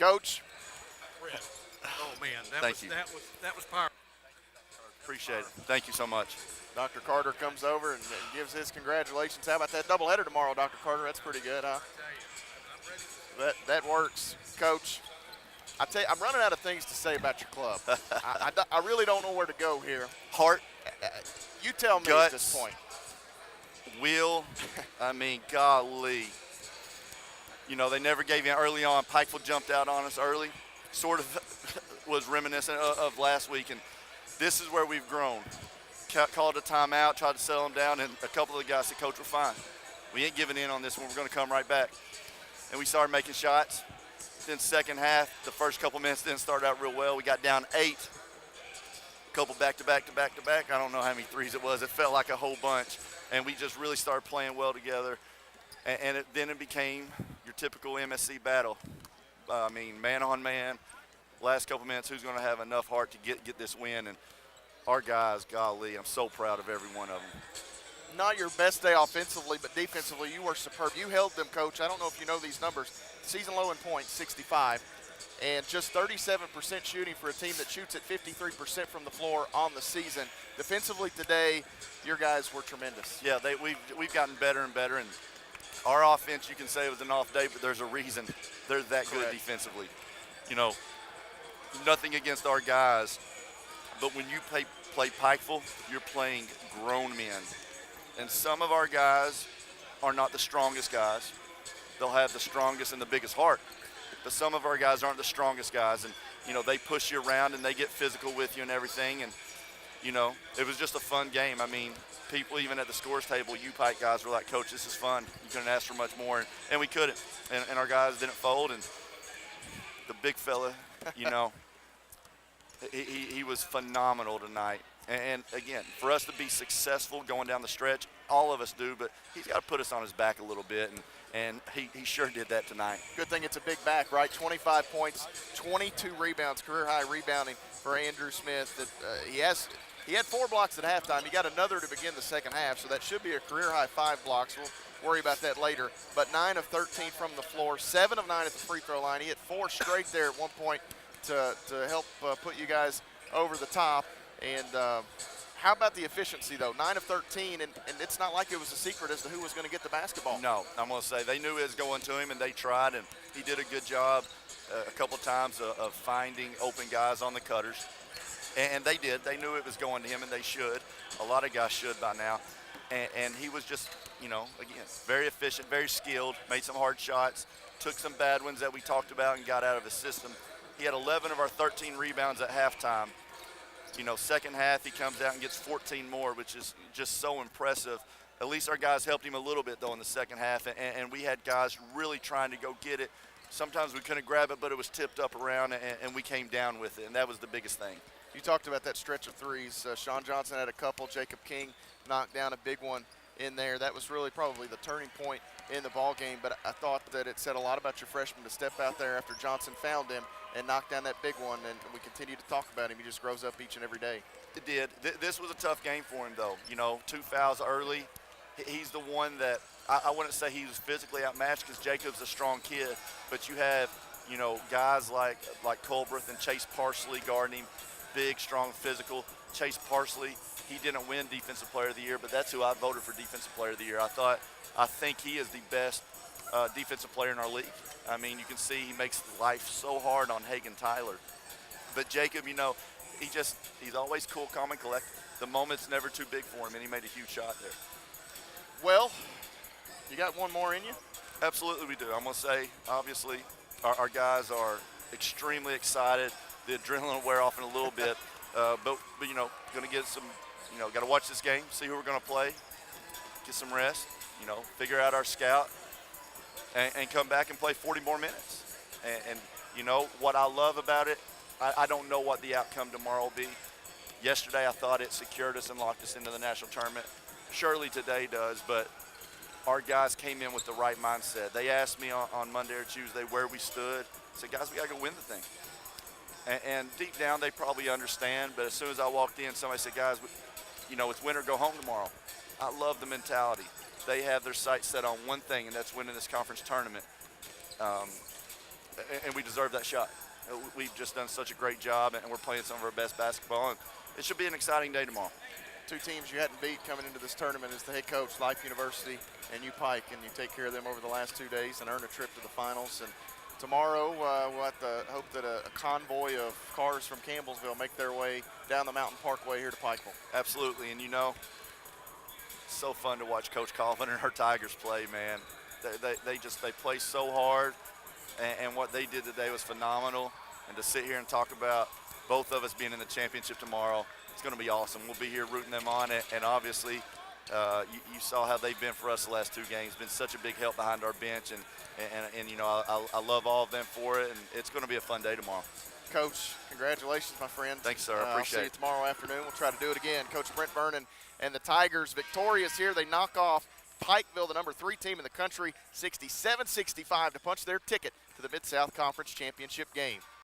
Coach. Brent. Oh man, Thank you. that was powerful. Appreciate it. Thank you so much. Dr. Carter comes over and gives his congratulations. How about that doubleheader tomorrow, Dr. Carter? That's pretty good, huh? That works, Coach. I tell you, I'm running out of things to say about your club. I really don't know where to go here. Heart, You tell me guts, at this point. will, I mean, golly. You know, they never gave in early on. Pikeville jumped out on us early, sort of was reminiscent of last week, and this is where we've grown. Called a timeout, tried to settle them down, and a couple of the guys said, Coach, we're fine. We ain't giving in on this one. We're going to come right back. And we started making shots. Then second half, the first couple minutes didn't start out real well. We got down 8. A couple back-to-back. I don't know how many threes it was. It felt like a whole bunch. And we just really started playing well together. And then it became your typical MSC battle. I mean, man on man. Last couple minutes, who's going to have enough heart to get this win? And our guys, golly, I'm so proud of every one of them. Not your best day offensively, but defensively, you were superb. You held them, Coach. I don't know if you know these numbers. Season low in points, 65, and just 37% shooting for a team that shoots at 53% from the floor on the season. Defensively today, your guys were tremendous. Yeah, we've gotten better and better, and our offense, you can say it was an off day, but there's a reason they're that good defensively. You know, nothing against our guys, but when you play Pikeville, you're playing grown men. And some of our guys are not the strongest guys. They'll have the strongest and the biggest heart. But some of our guys aren't the strongest guys. And, you know, they push you around and they get physical with you and everything. And, you know, it was just a fun game. I mean, people even at the scores table, UPIKE guys were like, Coach, this is fun. You couldn't ask for much more. And we couldn't. And our guys didn't fold. And the big fella, you know, he was phenomenal tonight. And again, for us to be successful going down the stretch, all of us do, but he's got to put us on his back a little bit, and he sure did that tonight. Good thing it's a big back, right? 25 points, 22 rebounds, career-high rebounding for Andrew Smith. He had 4 blocks at halftime. He got another to begin the second half, so that should be a career-high 5 blocks. We'll worry about that later. But 9 of 13 from the floor, 7 of 9 at the free throw line. He hit 4 straight there at one point to help put you guys over the top. And how about the efficiency, though? 9 of 13, and it's not like it was a secret as to who was going to get the basketball. No, I'm going to say they knew it was going to him, and they tried, and he did a good job a couple times of finding open guys on the cutters. And they did. They knew it was going to him, and they should. A lot of guys should by now. And he was just, you know, again, very efficient, very skilled, made some hard shots, took some bad ones that we talked about and got out of his system. He had 11 of our 13 rebounds at halftime. You know, second half, he comes out and gets 14 more, which is just so impressive. At least our guys helped him a little bit, though, in the second half, and we had guys really trying to go get it. Sometimes we couldn't grab it, but it was tipped up around, and we came down with it, and that was the biggest thing. You talked about that stretch of threes. Sean Johnson had a couple. Jacob King knocked down a big one in there. That was really probably the turning point in the ball game, but I thought that it said a lot about your freshman to step out there after Johnson found him and knock down that big one, and we continue to talk about him. He just grows up each and every day. It did. This was a tough game for him, though. You know, 2 fouls early. He's the one that I wouldn't say he was physically outmatched because Jacob's a strong kid, but you have, you know, guys like Colbreth and Chase Parsley guarding him, big, strong, physical. Chase Parsley, he didn't win Defensive Player of the Year, but that's who I voted for Defensive Player of the Year. I think he is the best defensive player in our league. I mean, you can see he makes life so hard on Hagen Tyler. But Jacob, you know, he's always cool, calm, and collected. The moment's never too big for him, and he made a huge shot there. Well, you got one more in you? Absolutely we do. I'm going to say, obviously, our guys are extremely excited. The adrenaline will wear off in a little bit. But, you know, going to get some, you know, got to watch this game, see who we're going to play, get some rest, you know, figure out our scout, and come back and play 40 more minutes. And you know, what I love about it, I don't know what the outcome tomorrow will be. Yesterday I thought it secured us and locked us into the national tournament. Surely today does, but our guys came in with the right mindset. They asked me on Monday or Tuesday where we stood. I said, guys, we got to go win the thing. And deep down, they probably understand, but as soon as I walked in, somebody said, guys, you know, it's win or go home tomorrow. I love the mentality. They have their sights set on one thing, and that's winning this conference tournament. and we deserve that shot. We've just done such a great job, and we're playing some of our best basketball, and it should be an exciting day tomorrow. Two teams you hadn't beat coming into this tournament is the head coach, Life University and UPIKE, and you take care of them over the last 2 days and earn a trip to the finals. And tomorrow, we'll have to hope that a convoy of cars from Campbellsville make their way down the Mountain Parkway here to Pikeville. Absolutely, and it's so fun to watch Coach Coughlin and her Tigers play, man. They play so hard, and what they did today was phenomenal. And to sit here and talk about both of us being in the championship tomorrow, it's going to be awesome. We'll be here rooting them on it, and obviously you saw how they've been for us the last 2 games. Been such a big help behind our bench, and I love all of them for it, and it's going to be a fun day tomorrow. Coach, congratulations, my friend. Thanks, sir. I appreciate I'll see you it. tomorrow afternoon. We'll try to do it again. Coach Brent Vernon and the Tigers victorious here. They knock off Pikeville, the number 3 team in the country, 67-65 to punch their ticket to the Mid-South Conference Championship game.